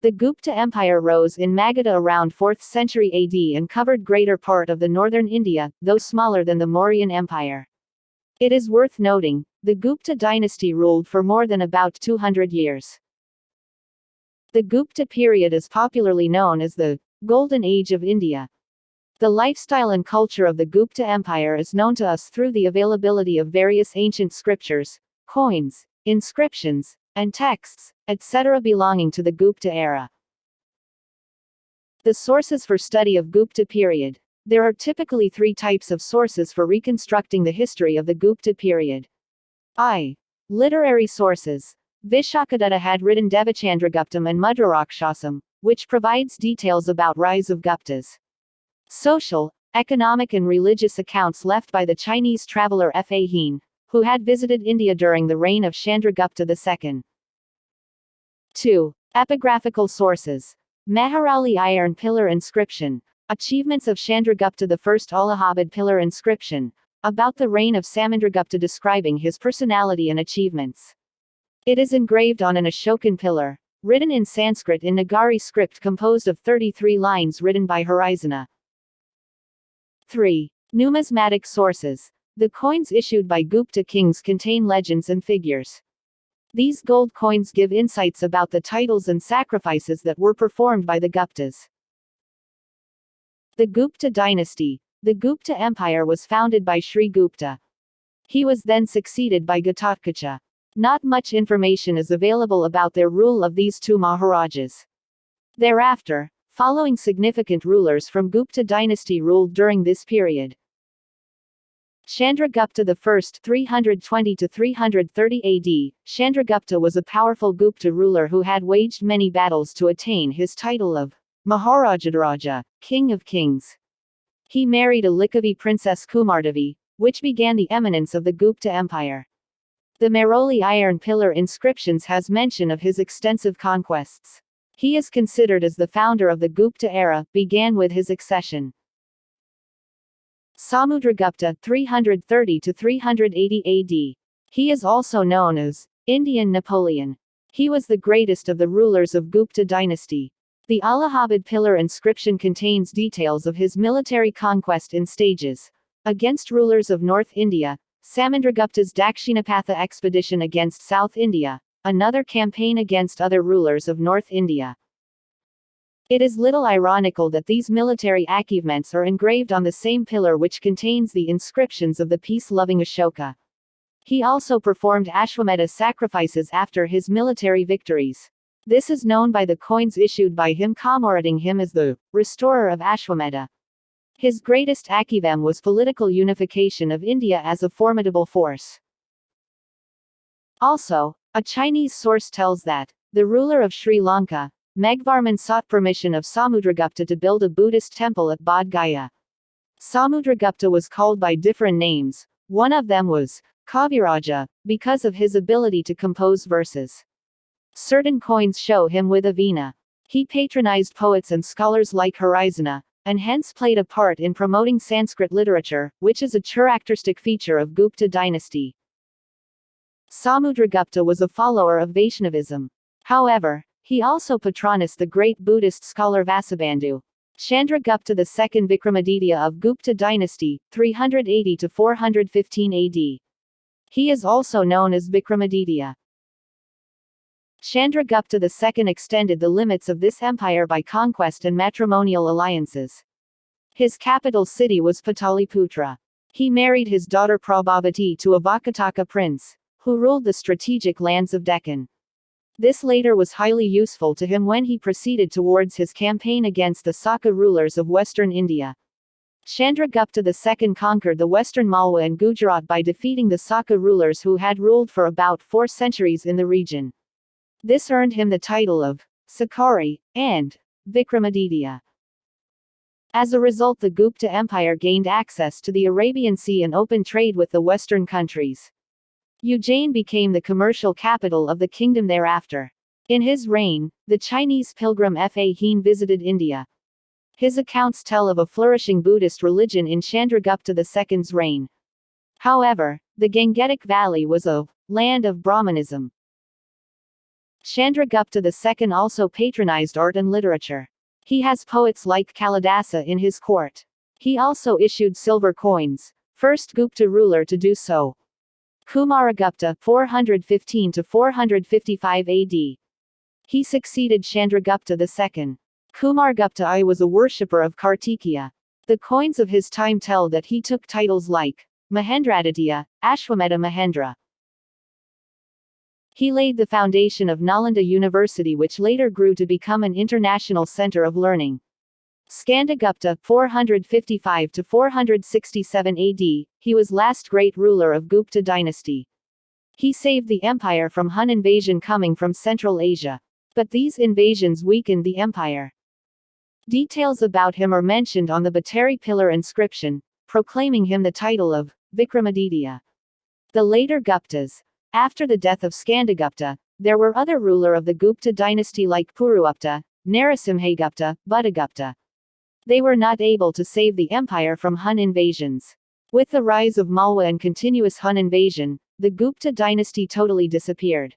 The Gupta Empire rose in Magadha around 4th century AD and covered greater part of the northern India, though smaller than the Mauryan Empire. It is worth noting, the Gupta dynasty ruled for more than about 200 years. The Gupta period is popularly known as the Golden Age of India. The lifestyle and culture of the Gupta Empire is known to us through the availability of various ancient scriptures, coins, inscriptions, and texts, etc. belonging to the Gupta era. The sources for study of Gupta period. There are typically three types of sources for reconstructing the history of the Gupta period. I. Literary sources. Vishakadatta had written Devachandraguptam and Mudrarakshasam, which provides details about rise of Guptas. Social, economic and religious accounts left by the Chinese traveler Fa Hien, who had visited India during the reign of Chandragupta II. 2. Epigraphical sources. Meherali Iron Pillar Inscription. Achievements of Chandragupta I Allahabad Pillar Inscription, about the reign of Samudragupta describing his personality and achievements. It is engraved on an Ashokan pillar, written in Sanskrit in Nagari script composed of 33 lines written by Harisana. 3. Numismatic sources. The coins issued by Gupta kings contain legends and figures. These gold coins give insights about the titles and sacrifices that were performed by the Guptas. The Gupta dynasty. The Gupta Empire was founded by Sri Gupta. He was then succeeded by Ghatotkacha. Not much information is available about their rule of these two Maharajas. Thereafter, following significant rulers from Gupta dynasty ruled during this period. Chandragupta I 320 to 330 AD. Chandragupta was a powerful Gupta ruler who had waged many battles to attain his title of Maharajadaraja, King of Kings. He married a Likavi princess Kumardevi, which began the eminence of the Gupta Empire. The Meherali Iron Pillar inscriptions has mention of his extensive conquests. He is considered as the founder of the Gupta era, began with his accession. Samudragupta 330 to 380 AD. He is also known as Indian Napoleon. He was the greatest of the rulers of Gupta dynasty. The Allahabad pillar inscription contains details of his military conquest in stages. Against rulers of North India, Samudragupta's Dakshinapatha expedition against South India, another campaign against other rulers of North India. It is little ironical that these military achievements are engraved on the same pillar which contains the inscriptions of the peace-loving Ashoka. He also performed Ashwamedha sacrifices after his military victories. This is known by the coins issued by him commemorating him as the restorer of Ashwamedha. His greatest achievement was political unification of India as a formidable force. Also, a Chinese source tells that the ruler of Sri Lanka, Megvarman, sought permission of Samudragupta to build a Buddhist temple at Bodh Gaya. Samudragupta was called by different names. One of them was Kaviraja, because of his ability to compose verses. Certain coins show him with a veena. He patronized poets and scholars like Harisana, and hence played a part in promoting Sanskrit literature, which is a characteristic feature of Gupta dynasty. Samudragupta was a follower of Vaishnavism. However, he also patronized the great Buddhist scholar Vasubandhu. Chandragupta II Vikramaditya of Gupta dynasty, 380 to 415 AD. He is also known as Vikramaditya. Chandragupta II extended the limits of this empire by conquest and matrimonial alliances. His capital city was Pataliputra. He married his daughter Prabhavati to a Vakataka prince, who ruled the strategic lands of Deccan. This later was highly useful to him when he proceeded towards his campaign against the Saka rulers of western India. Chandragupta II conquered the western Malwa and Gujarat by defeating the Saka rulers who had ruled for about 4 centuries in the region. This earned him the title of Sakari and Vikramaditya. As a result, the Gupta Empire gained access to the Arabian Sea and open trade with the western countries. Ujjain became the commercial capital of the kingdom thereafter. In his reign, the Chinese pilgrim Fa Hien visited India. His accounts tell of a flourishing Buddhist religion in Chandragupta II's reign. However, the Gangetic Valley was a land of Brahmanism. Chandragupta II also patronized art and literature. He has poets like Kalidasa in his court. He also issued silver coins, first Gupta ruler to do so. Kumaragupta, 415 to 455 AD. He succeeded Chandragupta II. Kumaragupta I was a worshipper of Kartikeya. The coins of his time tell that he took titles like Mahendraditya, Ashwamedha Mahendra. He laid the foundation of Nalanda University, which later grew to become an international center of learning. Skandagupta, 455 to 467 AD, he was last great ruler of Gupta dynasty. He saved the empire from Hun invasion coming from Central Asia. But these invasions weakened the empire. Details about him are mentioned on the Batari pillar inscription, proclaiming him the title of Vikramaditya. The later Guptas. After the death of Skandagupta, there were other ruler of the Gupta dynasty like Purugupta, Narasimhagupta, Buddhagupta. They were not able to save the empire from Hun invasions. With the rise of Malwa and continuous Hun invasion, the Gupta dynasty totally disappeared.